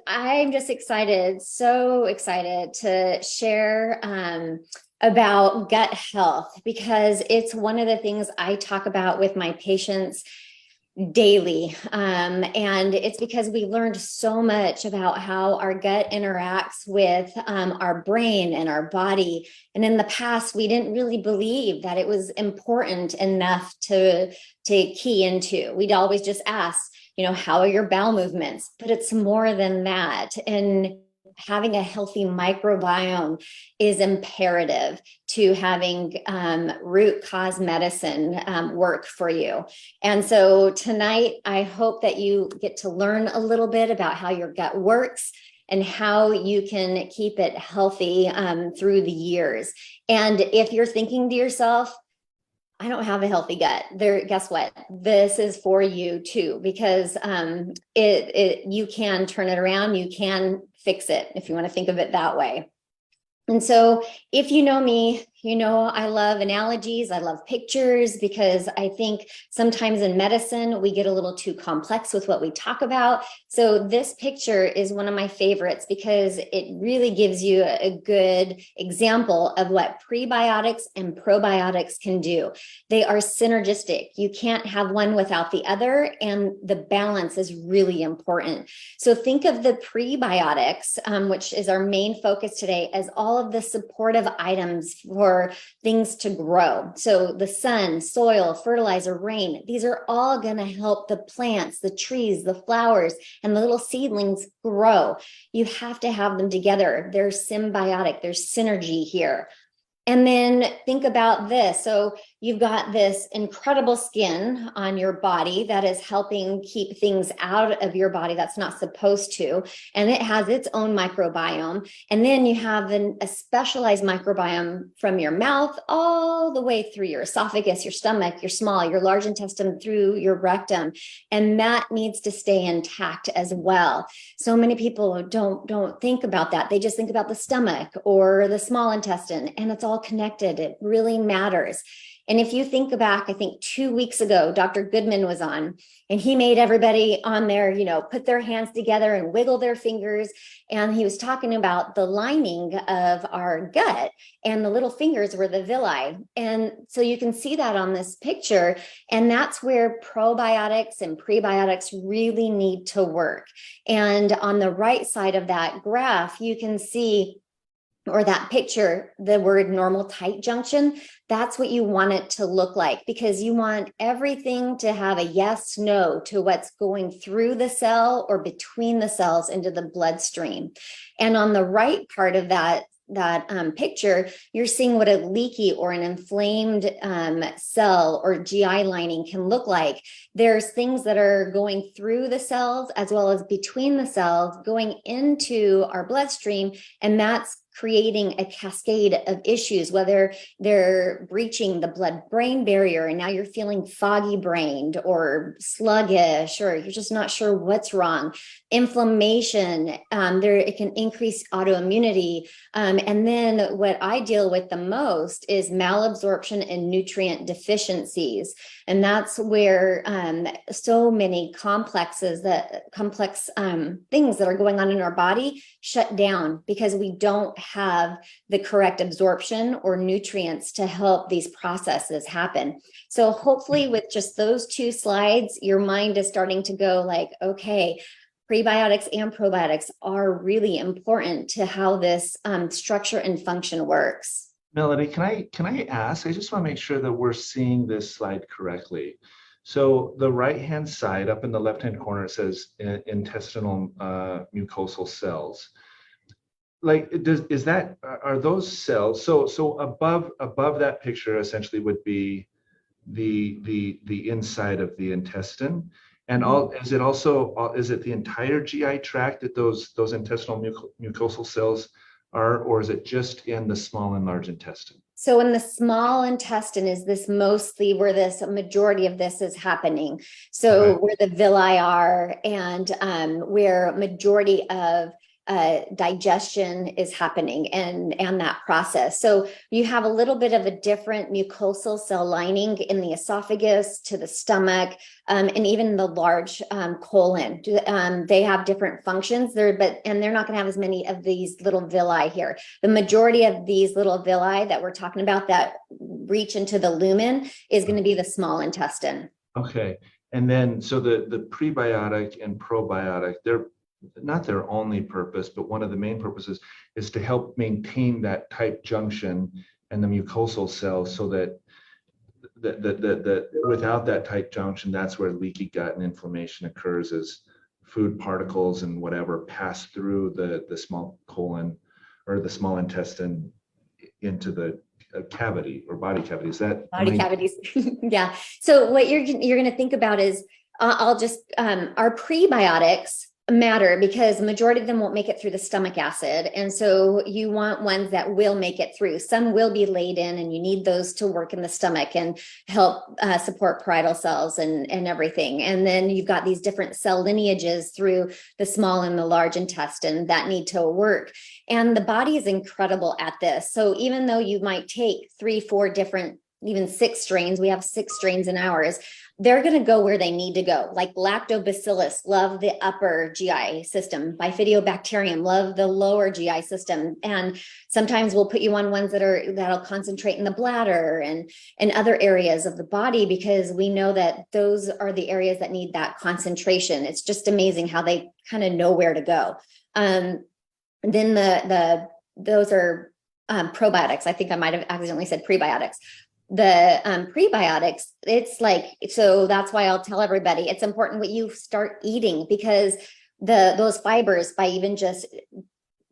I'm just excited, so excited to share about gut health because it's one of the things I talk about with my patients daily. And it's because we learned so much about how our gut interacts with our brain and our body. And in the past, we didn't really believe that it was important enough to key into. We'd always just ask, how are your bowel movements? But it's more than that. And having a healthy microbiome is imperative to having root cause medicine work for you. And so tonight, I hope that you get to learn a little bit about how your gut works and how you can keep it healthy through the years. And if you're thinking to yourself, I don't have a healthy gut. Guess what? This is for you too, because you can turn it around. You can fix it if you want to think of it that way. And so if you know me, I love analogies. I love pictures because I think sometimes in medicine, we get a little too complex with what we talk about. So this picture is one of my favorites because it really gives you a good example of what prebiotics and probiotics can do. They are synergistic. You can't have one without the other, and the balance is really important. So think of the prebiotics, which is our main focus today, as all of the supportive items for things to grow. So the sun, soil, fertilizer, rain, these are all going to help the plants, the trees, the flowers, and the little seedlings grow. You have to have them together. They're symbiotic. There's synergy here. And then think about this. So you've got this incredible skin on your body that is helping keep things out of your body that's not supposed to. And it has its own microbiome. And then you have a specialized microbiome from your mouth all the way through your esophagus, your stomach, your small, your large intestine, through your rectum. And that needs to stay intact as well. So many people don't think about that. They just think about the stomach or the small intestine, and it's all connected. It really matters. And if you think back, I think 2 weeks ago, Dr. Goodman was on, and he made everybody on there, put their hands together and wiggle their fingers. And he was talking about the lining of our gut, and the little fingers were the villi. And so you can see that on this picture. And that's where probiotics and prebiotics really need to work. And on the right side of that graph, you can see, or that picture, the word normal tight junction. That's what you want it to look like, because you want everything to have a yes, no to what's going through the cell or between the cells into the bloodstream. And on the right part of that picture, you're seeing what a leaky or an inflamed cell or GI lining can look like. There's things that are going through the cells as well as between the cells going into our bloodstream, and that's creating a cascade of issues, whether they're breaching the blood-brain barrier and now you're feeling foggy-brained or sluggish, or you're just not sure what's wrong. Inflammation, it can increase autoimmunity. And then what I deal with the most is malabsorption and nutrient deficiencies. And that's where so many complex things that are going on in our body shut down because we don't have the correct absorption or nutrients to help these processes happen. So hopefully with just those 2 slides, your mind is starting to go like, okay, prebiotics and probiotics are really important to how this structure and function works. Melody, can I ask? I just want to make sure that we're seeing this slide correctly. So the right-hand side, up in the left-hand corner, it says intestinal mucosal cells. Like, are those cells? So above that picture essentially would be the inside of the intestine, and is it the entire GI tract that those intestinal mucosal cells are, or is it just in the small and large intestine? So in the small intestine is this mostly where this majority of this is happening. So where the villi are, and where majority of digestion is happening and that process. So you have a little bit of a different mucosal cell lining in the esophagus to the stomach, and even the large colon. They have different functions there, and they're not going to have as many of these little villi here. The majority of these little villi that we're talking about that reach into the lumen is going to be the small intestine. Okay. And then, so the prebiotic and probiotic, they're not their only purpose, but one of the main purposes is to help maintain that tight junction and the mucosal cells, so that without that tight junction, that's where leaky gut and inflammation occurs, as food particles and whatever pass through the small colon or the small intestine into the cavity or body cavity. Is that body cavities? Yeah. So what you're going to think about is I'll just our prebiotics matter because the majority of them won't make it through the stomach acid, and so you want ones that will make it through. Some will be laid in, and you need those to work in the stomach and help support parietal cells and everything. And then you've got these different cell lineages through the small and the large intestine that need to work, and the body is incredible at this. So even though you might take 3, 4 different, even 6 strains, we have 6 strains in ours, they're going to go where they need to go. Like lactobacillus, love the upper GI system. Bifidobacterium, love the lower GI system. And sometimes we'll put you on ones that'll concentrate in the bladder and other areas of the body, because we know that those are the areas that need that concentration. It's just amazing how they kind of know where to go. Then those are probiotics. I think I might have accidentally said prebiotics. The prebiotics, it's like, so that's why I'll tell everybody it's important what you start eating, because those fibers, by even just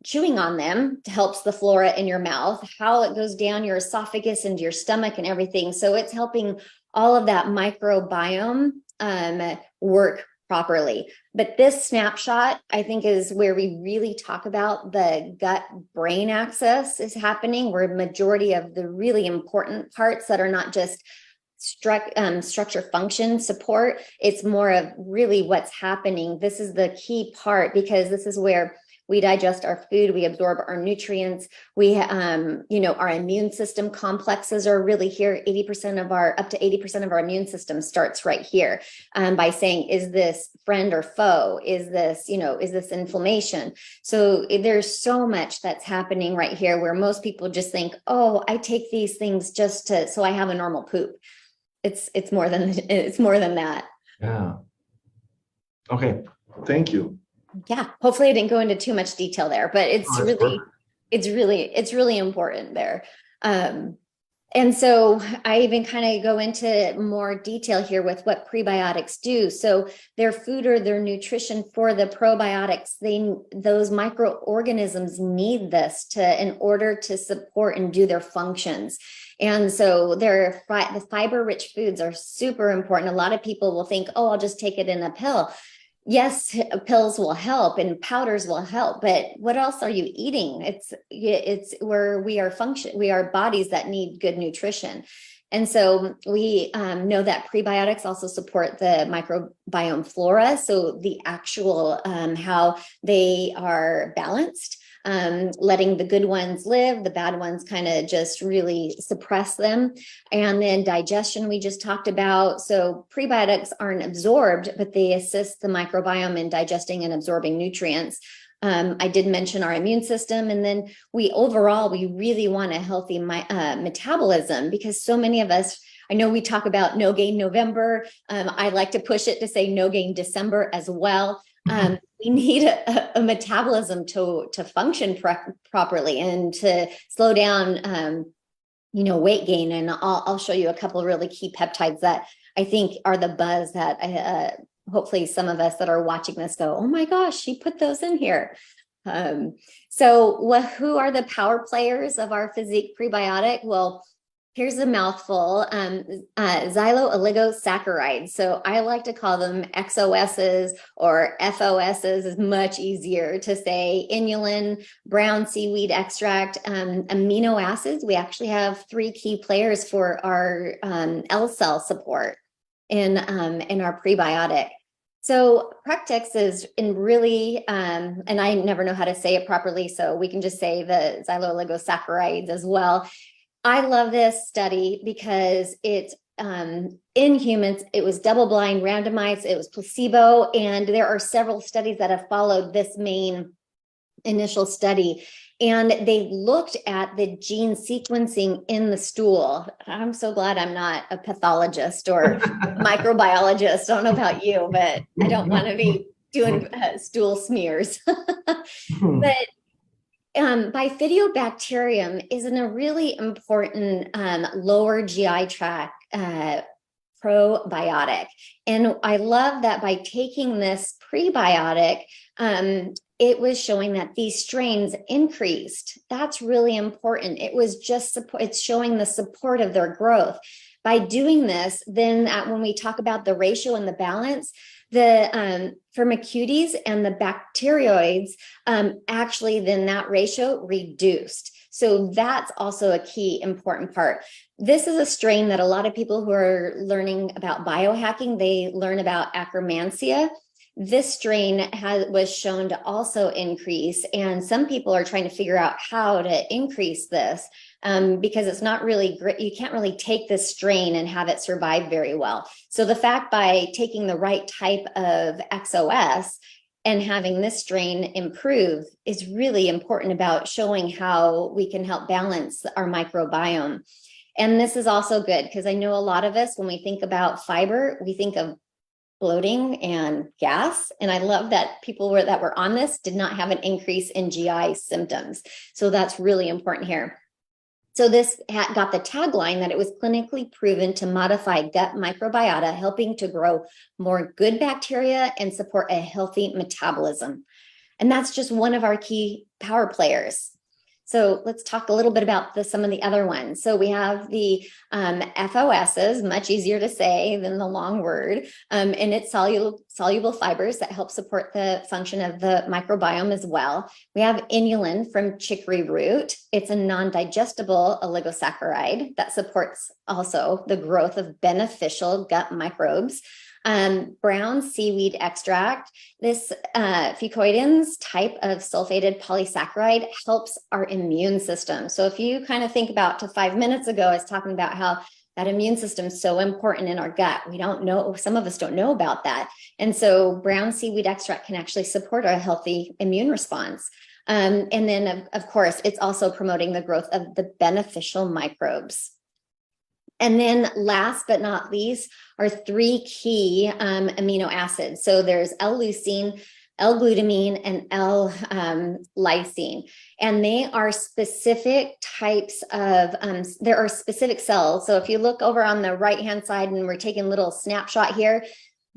chewing on them, helps the flora in your mouth, how it goes down your esophagus into your stomach and everything. So it's helping all of that microbiome work properly. But this snapshot, I think, is where we really talk about the gut-brain axis is happening, where majority of the really important parts that are not just structure function support, it's more of really what's happening. This is the key part, because this is where we digest our food, we absorb our nutrients, we, our immune system complexes are really here. up to 80% of our immune system starts right here, by saying, is this friend or foe? Is this inflammation? So there's so much that's happening right here, where most people just think, oh, I take these things just so I have a normal poop. It's more than that. Yeah. Okay. Thank you. Yeah, hopefully I didn't go into too much detail there, but it's really important there. And so I even kind of go into more detail here with what prebiotics do. So their food or their nutrition for the probiotics, those microorganisms need this in order to support and do their functions. And so the fiber-rich foods are super important. A lot of people will think, oh, I'll just take it in a pill. Yes, pills will help and powders will help, but what else are you eating? It's where we are bodies that need good nutrition. And so we know that prebiotics also support the microbiome flora. So the actual how they are balanced, letting the good ones live, the bad ones kind of just really suppress them. And then digestion, we just talked about. So prebiotics aren't absorbed, but they assist the microbiome in digesting and absorbing nutrients. I did mention our immune system. And then we really want a healthy metabolism, because so many of us, I know we talk about no gain November. I like to push it to say no gain December as well. We need a metabolism to function properly and to slow down, weight gain. And I'll show you a couple of really key peptides that I think are the buzz that hopefully some of us that are watching this go, oh my gosh, she put those in here. So who are the power players of our physique prebiotic? Well, here's a mouthful, xylo-oligosaccharides. So I like to call them XOSs or FOSs, is much easier to say. Inulin, brown seaweed extract, amino acids. We actually have 3 key players for our L cell support in our prebiotic. So Practix is in really, and I never know how to say it properly, so we can just say the xyloligosaccharides as well. I love this study because it's in humans, it was double blind, randomized, it was placebo, and there are several studies that have followed this main initial study. And they looked at the gene sequencing in the stool. I'm so glad I'm not a pathologist or microbiologist. I don't know about you, but I don't want to be doing stool smears. But Bifidobacterium is in a really important lower GI tract probiotic. And I love that by taking this prebiotic, it was showing that these strains increased. That's really important. It was just support, it's showing the support of their growth. By doing this, then when we talk about the ratio and the balance, the Firmicutes and the bacteroids, actually then that ratio reduced. So that's also a key important part. This is a strain that a lot of people who are learning about biohacking, they learn about Akkermansia. This strain was shown to also increase, and some people are trying to figure out how to increase this because it's not really great. You can't really take this strain and have it survive very well. So the fact by taking the right type of XOS and having this strain improve is really important about showing how we can help balance our microbiome. And this is also good because I know a lot of us, when we think about fiber, we think of bloating and gas. And I love that people that were on this did not have an increase in GI symptoms. So that's really important here. So this got the tagline that it was clinically proven to modify gut microbiota, helping to grow more good bacteria and support a healthy metabolism. And that's just one of our key power players. So let's talk a little bit about some of the other ones. So we have the FOSs, much easier to say than the long word, and it's soluble fibers that help support the function of the microbiome as well. We have inulin from chicory root. It's a non-digestible oligosaccharide that supports also the growth of beneficial gut microbes. Brown seaweed extract. This fucoidins type of sulfated polysaccharide helps our immune system. So if you kind of think about to 5 minutes ago, I was talking about how that immune system is so important in our gut. We don't know, some of us don't know about that. And so brown seaweed extract can actually support a healthy immune response. And then of course, it's also promoting the growth of the beneficial microbes. And then last but not least are 3 key amino acids. So there's L-leucine, L-glutamine, and L-lysine. And they are specific types of, there are specific cells. So if you look over on the right-hand side, and we're taking a little snapshot here,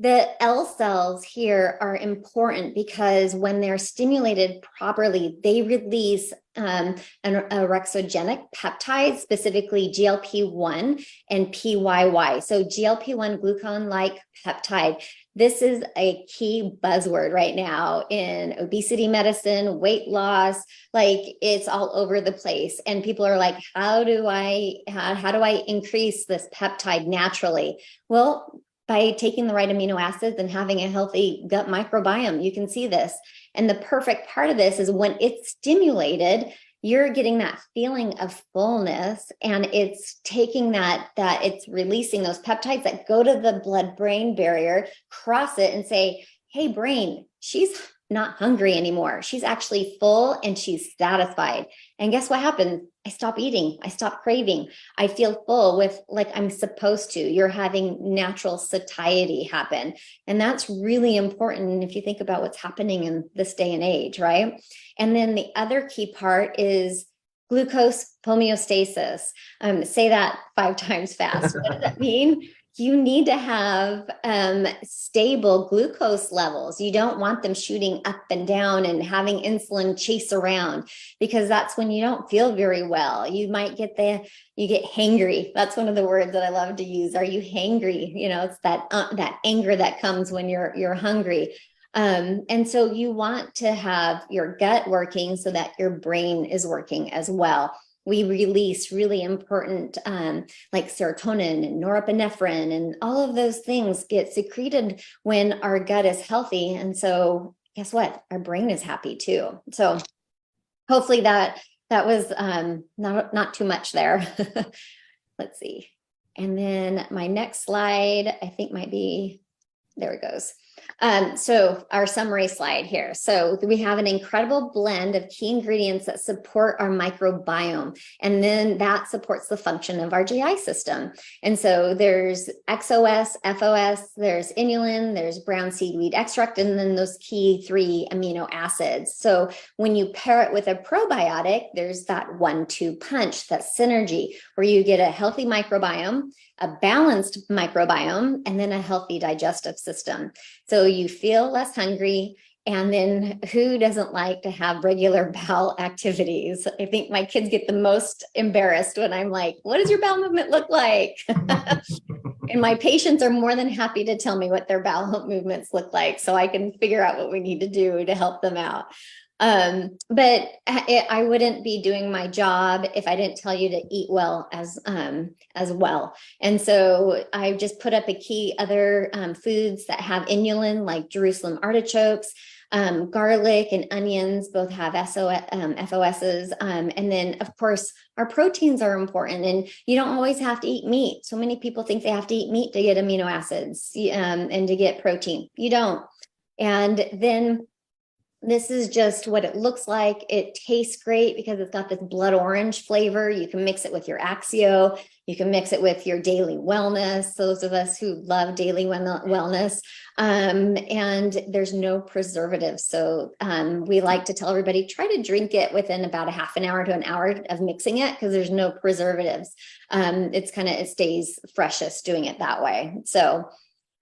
the L cells here are important because when they're stimulated properly, they release an orexogenic peptide, specifically GLP-1 and PYY. So GLP-1 glucagon-like peptide. This is a key buzzword right now in obesity medicine, weight loss, like it's all over the place. And people are like, how do I increase this peptide naturally? Well, by taking the right amino acids and having a healthy gut microbiome, you can see this. And the perfect part of this is when it's stimulated, you're getting that feeling of fullness, and it's taking it's releasing those peptides that go to the blood-brain barrier, cross it and say, hey, brain, she's not hungry anymore. She's actually full and she's satisfied. And guess what happens? I stop eating. I stop craving. I feel full with like I'm supposed to. You're having natural satiety happen. And that's really important if you think about what's happening in this day and age, right? And then the other key part is glucose homeostasis. Say that 5 times fast. What does that mean? You need to have stable glucose levels. You don't want them shooting up and down and having insulin chase around, because that's when you don't feel very well. You might get you get hangry. That's one of the words that I love to use. Are you hangry? You know, it's that anger that comes when you're hungry. And so you want to have your gut working so that your brain is working as well. we release really important like serotonin and norepinephrine, and all of those things get secreted when our gut is healthy. And so guess what? Our brain is happy too. So hopefully that was not too much there. Let's see. And then my next slide, I think might be, there it goes. So our summary slide here. So we have an incredible blend of key ingredients that support our microbiome, and then that supports the function of our GI system. And so there's XOS, FOS, there's inulin, there's brown seedweed extract, and then those key 3 amino acids. So when you pair it with a probiotic, there's that 1-2 punch, that synergy, where you get a healthy microbiome, a balanced microbiome, and then a healthy digestive system. So you feel less hungry. And then who doesn't like to have regular bowel activities? I think my kids get the most embarrassed when I'm like, what does your bowel movement look like? And my patients are more than happy to tell me what their bowel movements look like, so I can figure out what we need to do to help them out. But I wouldn't be doing my job if I didn't tell you to eat well as well. And so I just put up a key other foods that have inulin, like Jerusalem artichokes, garlic and onions both have FOSs. And then of course our proteins are important, and you don't always have to eat meat. So many people think they have to eat meat to get amino acids and to get protein. You don't. And then this is just what it looks like. It tastes great because it's got this blood orange flavor. You can mix it with your Axio. You can mix it with your daily wellness, those of us who love daily wellness. And there's no preservatives. So we like to tell everybody, try to drink it within about a half an hour to an hour of mixing it, because there's no preservatives. It stays freshest doing it that way. So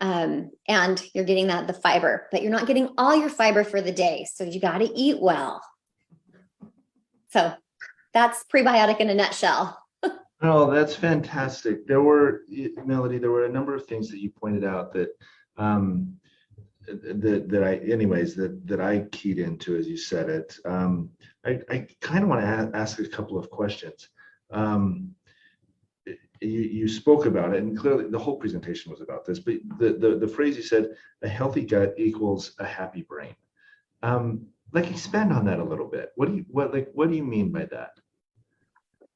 and you're getting the fiber, but you're not getting all your fiber for the day. So you got to eat well. So that's prebiotic in a nutshell. Oh, that's fantastic. Melody, there were a number of things that you pointed out that that I keyed into as you said it. I kind of want to ask a couple of questions. You spoke about it, and clearly the whole presentation was about this, but the phrase you said, a healthy gut equals a happy brain. Expand on that a little bit. What do you mean by that?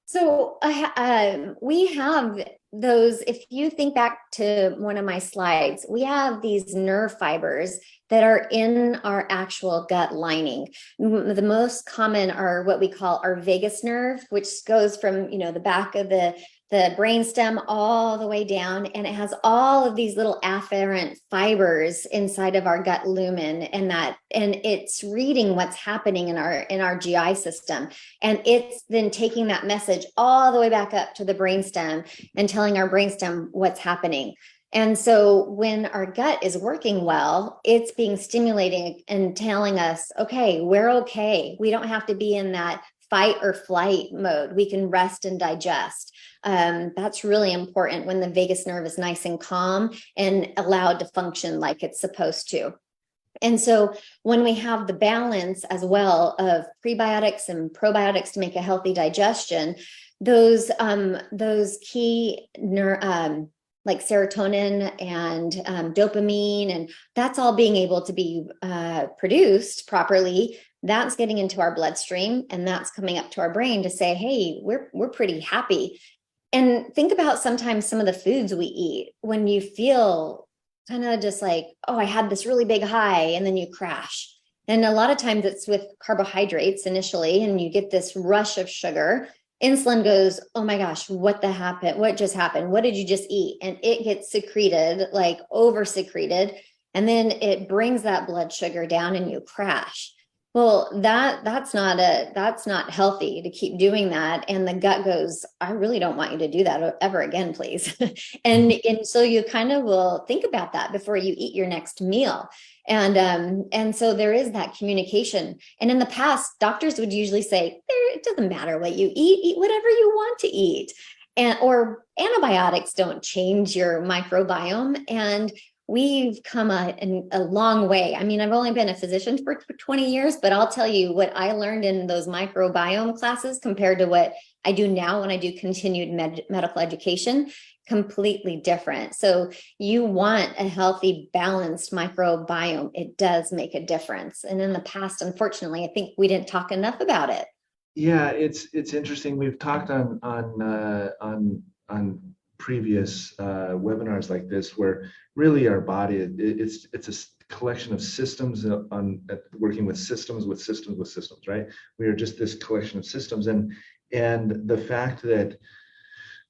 So we have those, if you think back to one of my slides, we have these nerve fibers that are in our actual gut lining. The most common are what we call our vagus nerve, which goes from, the back of the brainstem all the way down, and it has all of these little afferent fibers inside of our gut lumen, and it's reading what's happening in our GI system, and it's then taking that message all the way back up to the brainstem and telling our brainstem what's happening. And so when our gut is working well, it's being stimulating and telling us, okay, we're okay. We don't have to be in that fight or flight mode. We can rest and digest. That's really important when the vagus nerve is nice and calm and allowed to function like it's supposed to. And so when we have the balance as well of prebiotics and probiotics to make a healthy digestion, those key like serotonin and dopamine, and that's all being able to be produced properly. That's getting into our bloodstream, and that's coming up to our brain to say, hey, we're pretty happy. And think about sometimes some of the foods we eat when you feel kind of just like, oh, I had this really big high, and then you crash. And a lot of times it's with carbohydrates initially, and you get this rush of sugar. Insulin goes, oh my gosh, what just happened? What did you just eat? And it gets secreted, like over secreted. And then it brings that blood sugar down and you crash. Well, that's not healthy to keep doing that. And the gut goes, I really don't want you to do that ever again, please. and so you kind of will think about that before you eat your next meal. And so there is that communication. And in the past, doctors would usually say, it doesn't matter what you eat whatever you want to eat. Or antibiotics don't change your microbiome. And we've come a long way. I mean, I've only been a physician for 20 years, but I'll tell you what I learned in those microbiome classes compared to what I do now when I do continued medical education, completely different. So you want a healthy, balanced microbiome. It does make a difference. And in the past, unfortunately, I think we didn't talk enough about it. Yeah, it's interesting. We've talked on previous webinars like this, where really our body it's a collection of systems working with systems, right? We are just this collection of systems, and the fact that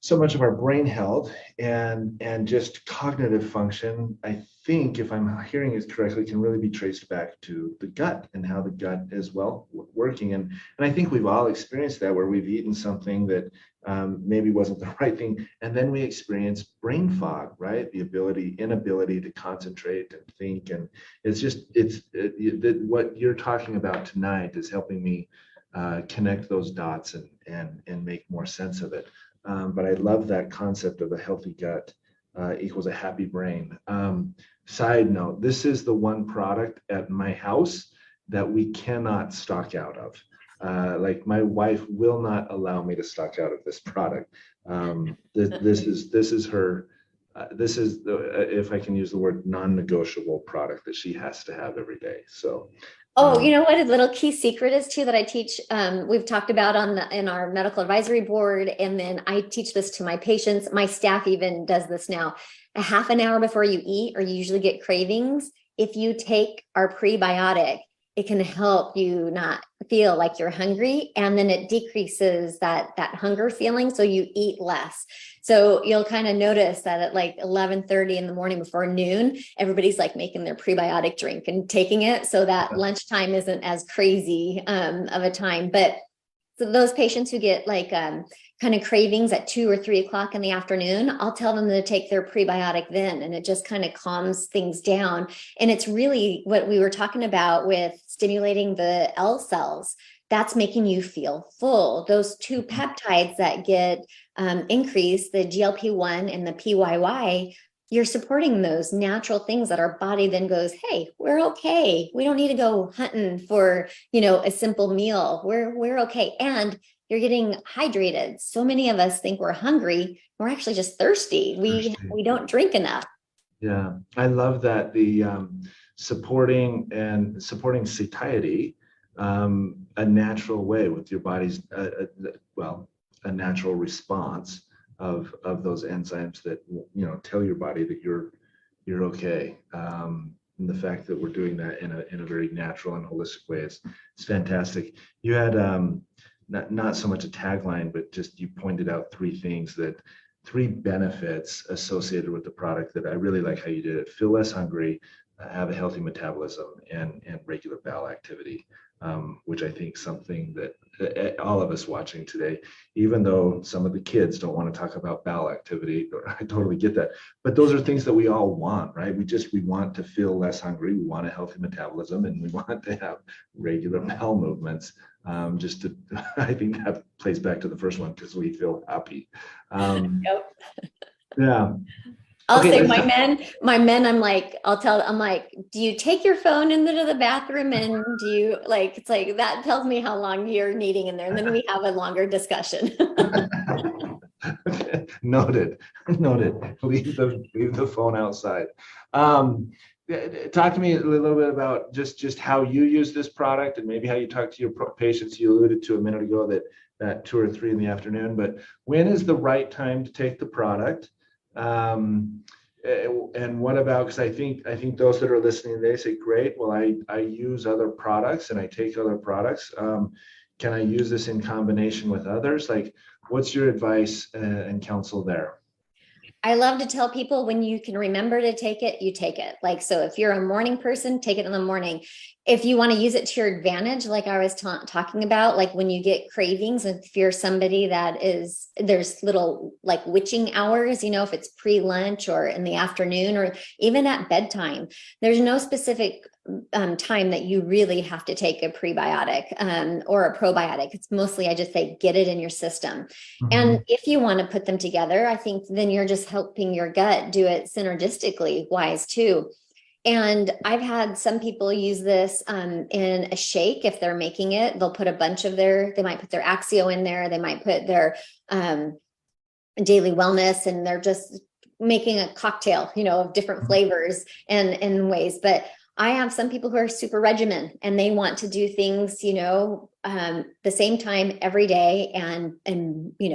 so much of our brain health and just cognitive function, I think, if I'm hearing it correctly, can really be traced back to the gut and how the gut is working. And I think we've all experienced that, where we've eaten something that maybe wasn't the right thing, and then we experience brain fog, right? The inability to concentrate and think. And it's just what you're talking about tonight is helping me connect those dots and make more sense of it. But I love that concept of a healthy gut equals a happy brain. Side note, this is the one product at my house that we cannot stock out of. Like my wife will not allow me to stock out of this product. This is her, if I can use the word, non-negotiable product that she has to have every day. So. Oh, you know what a little key secret is too that I teach, we've talked about in our medical advisory board, and then I teach this to my patients. My staff even does this now. A half an hour before you eat, or you usually get cravings, if you take our prebiotic, it can help you not feel like you're hungry, and then it decreases that hunger feeling, so you eat less. So you'll kind of notice that at like 11:30 in the morning before noon, everybody's like making their prebiotic drink and taking it, so that lunchtime isn't as crazy of a time. But so those patients who get like kind of cravings at 2 or 3 o'clock in the afternoon, I'll tell them to take their prebiotic then, and it just kind of calms things down. And it's really what we were talking about with stimulating the L cells. That's making you feel full. Those two peptides that get increased, the GLP-1 and the PYY, you're supporting those natural things that our body then goes, hey, we're okay. We don't need to go hunting for, a simple meal. We're okay. And you're getting hydrated. So many of us think we're hungry. We're actually just thirsty. We don't drink enough. Yeah, I love that, the supporting satiety, a natural way with your body's a natural response of those enzymes that tell your body that you're okay. And the fact that we're doing that in a very natural and holistic way is fantastic. You had not so much a tagline, but just you pointed out three benefits associated with the product that I really like how you did it. Feel less hungry, have a healthy metabolism, and regular bowel activity, which I think something that all of us watching today, even though some of the kids don't want to talk about bowel activity, I totally get that. But those are things that we all want, right? We want to feel less hungry, we want a healthy metabolism, and we want to have regular bowel movements. I think that plays back to the first one, because we feel happy. Yep. Yeah. I'll say my men, I'm like, do you take your phone into the bathroom, and do you it's like, that tells me how long you're needing in there. And then we have a longer discussion. Okay. Noted. Leave the phone outside. Talk to me a little bit about just how you use this product, and maybe how you talk to your patients. You alluded to a minute ago that 2 or 3 in the afternoon, but when is the right time to take the product? And what about, because I think those that are listening, they say, great, well, I use other products and I take other products. Can I use this in combination with others? Like, what's your advice and counsel there? I love to tell people, when you can remember to take it, you take it. Like, so if you're a morning person, take it in the morning. If you want to use it to your advantage, like I was talking about, like when you get cravings, if you're somebody there's little like witching hours, if it's pre-lunch or in the afternoon or even at bedtime, there's no specific time that you really have to take a prebiotic or a probiotic. It's mostly, I just say, get it in your system. Mm-hmm. And if you want to put them together, I think then you're just helping your gut do it synergistically wise too. And I've had some people use this in a shake. If they're making it, they'll put a bunch of they might put their Axio in there. They might put their Daily Wellness, and they're just making a cocktail, of different flavors and ways. But I have some people who are super regimen and they want to do things, the same time every day and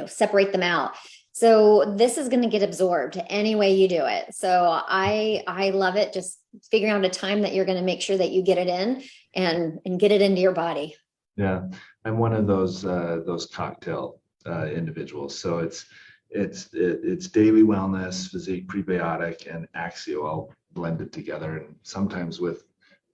separate them out. So this is going to get absorbed any way you do it. So I love it. Just figuring out a time that you're going to make sure that you get it in and get it into your body. Yeah, I'm one of those cocktail individuals. So it's Daily Wellness, Physique, Prebiotic, and Axio. I'll blend it together, and sometimes with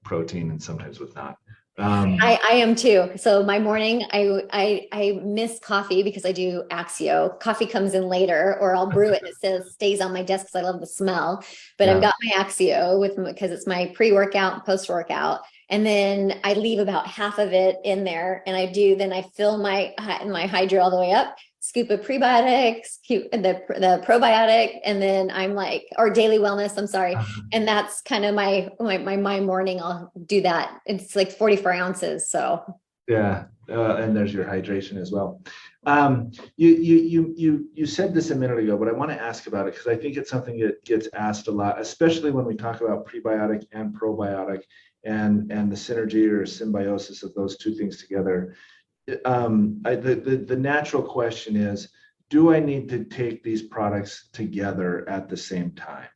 protein and sometimes with not. I am too. So my morning, I miss coffee because I do Axio. Coffee comes in later, or I'll brew it and it stays on my desk because I love the smell. But I've got my Axio because it's my pre-workout and post-workout. And then I leave about half of it in there, and then I fill my hydro all the way up, scoop of prebiotics, the probiotic, and then I'm like, or Daily Wellness, I'm sorry. And that's kind of my morning. I'll do that. It's like 44 ounces. So yeah. And there's your hydration as well. You said this a minute ago, but I want to ask about it because I think it's something that gets asked a lot, especially when we talk about prebiotic and probiotic and the synergy or symbiosis of those two things together. The natural question is, do I need to take these products together at the same time?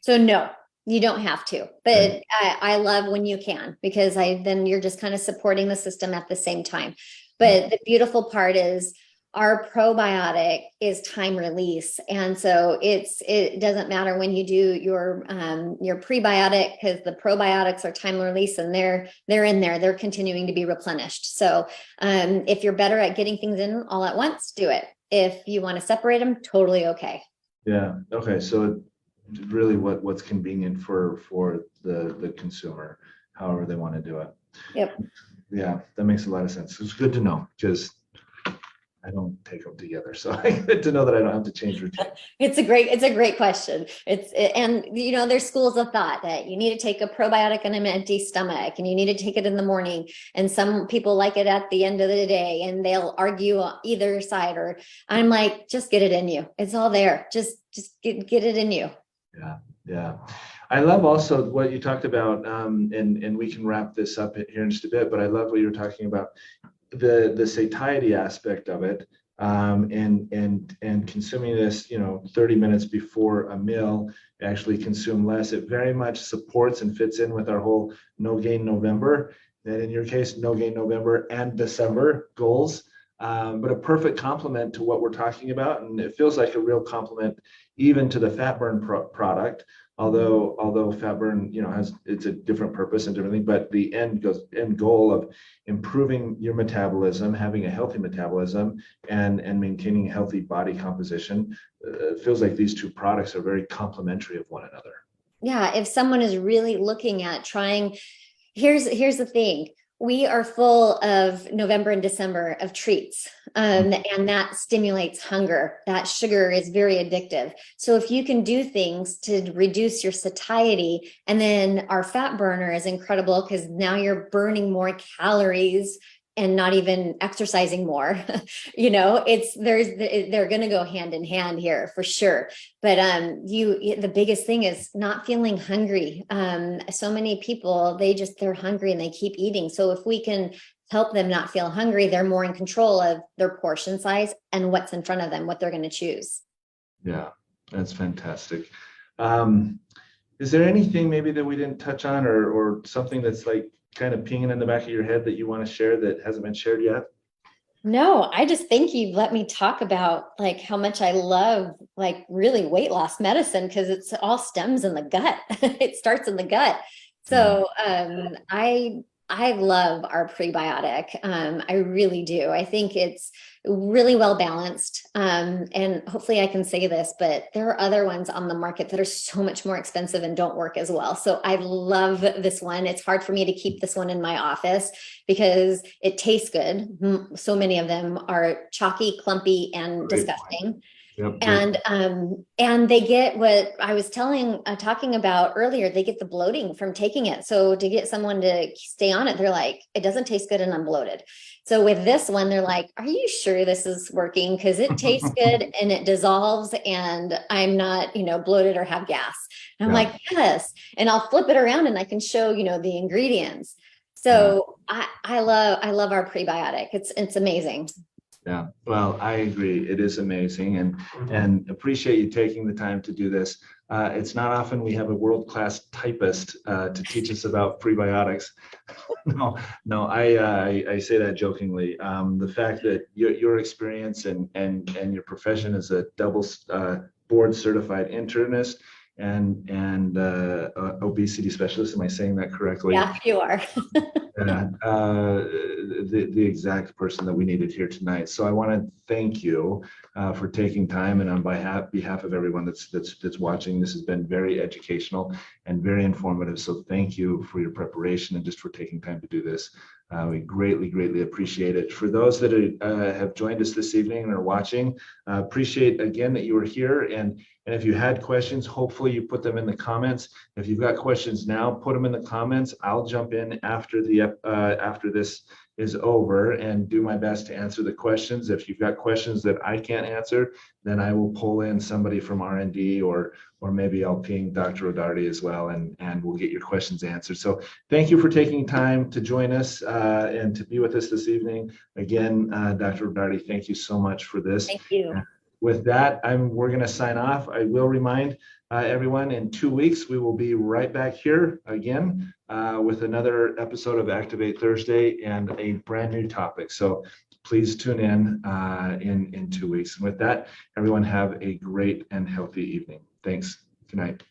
So no, you don't have to, but I love when you can, because then you're just kind of supporting the system at the same time. But the beautiful part is our probiotic is time release. And so it doesn't matter when you do your prebiotic, because the probiotics are time release and they're in there, they're continuing to be replenished. So if you're better at getting things in all at once, do it. If you want to separate them, totally okay. Yeah. Okay. So really what's convenient for the consumer, however they want to do it. Yep. Yeah, that makes a lot of sense. It's good to know because I don't take them together. So I good to know that I don't have to change routine. It's a great question. And there's schools of thought that you need to take a probiotic on an empty stomach and you need to take it in the morning. And some people like it at the end of the day and they'll argue on either side, or I'm like, just get it in you. It's all there. Just get it in you. Yeah. Yeah. I love also what you talked about, and we can wrap this up here in just a bit, but I love what you were talking about, the satiety aspect of it, and consuming this 30 minutes before a meal, actually consume less. It very much supports and fits in with our whole no gain November, and in your case, no gain November and December goals, but a perfect complement to what we're talking about. And it feels like a real complement even to the fat burn product, although fat burn it's a different purpose and different thing, but the end goal of improving your metabolism, having a healthy metabolism, and maintaining a healthy body composition, feels like these two products are very complementary of one another. Yeah, if someone is really looking at trying, here's the thing. We are full of November and December of treats, and that stimulates hunger. That sugar is very addictive. So if you can do things to reduce your satiety, and then our fat burner is incredible because now you're burning more calories and not even exercising more. They're going to go hand in hand here for sure. But the biggest thing is not feeling hungry. So many people, they're hungry and they keep eating. So if we can help them not feel hungry, they're more in control of their portion size and what's in front of them, what they're going to choose. Yeah, that's fantastic. Is there anything maybe that we didn't touch on, or something that's like kind of pinging in the back of your head that you want to share that hasn't been shared yet? No, I just think you've let me talk about like how much I love like really weight loss medicine, because it's all stems in the gut. It starts in the gut. So I love our prebiotic. I really do. I think it's really well balanced. And hopefully I can say this, but there are other ones on the market that are so much more expensive and don't work as well. So I love this one. It's hard for me to keep this one in my office because it tastes good. So many of them are chalky, clumpy, and disgusting. Yep. And they get what I was talking about earlier, they get the bloating from taking it. So to get someone to stay on it, they're like, it doesn't taste good and I'm bloated. So with this one, they're like, are you sure this is working? Because it tastes good and it dissolves and I'm not, bloated or have gas. And I'm Yeah. like, yes. And I'll flip it around and I can show, the ingredients. Yeah. So I love our prebiotic. It's amazing. Yeah, well, I agree. It is amazing, and appreciate you taking the time to do this. It's not often we have a world-class typist to teach us about prebiotics. No, no, I say that jokingly. The fact that your experience and your profession as a double board certified internist and obesity specialist. Am I saying that correctly? Yeah, you are. The exact person that we needed here tonight. So I want to thank you for taking time, and on behalf of everyone that's watching, this has been very educational and very informative. So thank you for your preparation and just for taking time to do this. We greatly appreciate it. For those that have joined us this evening and are watching, appreciate again that you were here. And if you had questions, hopefully you put them in the comments. If you've got questions now, put them in the comments. I'll jump in after this is over and do my best to answer the questions. If you've got questions that I can't answer, then I will pull in somebody from R&D or maybe I'll ping Dr. O'Darty as well, and we'll get your questions answered. So thank you for taking time to join us and to be with us this evening. Again, Dr. O'Darty, thank you so much for this. Thank you. With that, we're going to sign off. I will remind everyone in 2 weeks, we will be right back here again with another episode of Activate Thursday and a brand new topic. So please tune in 2 weeks. And with that, everyone have a great and healthy evening. Thanks. Good night.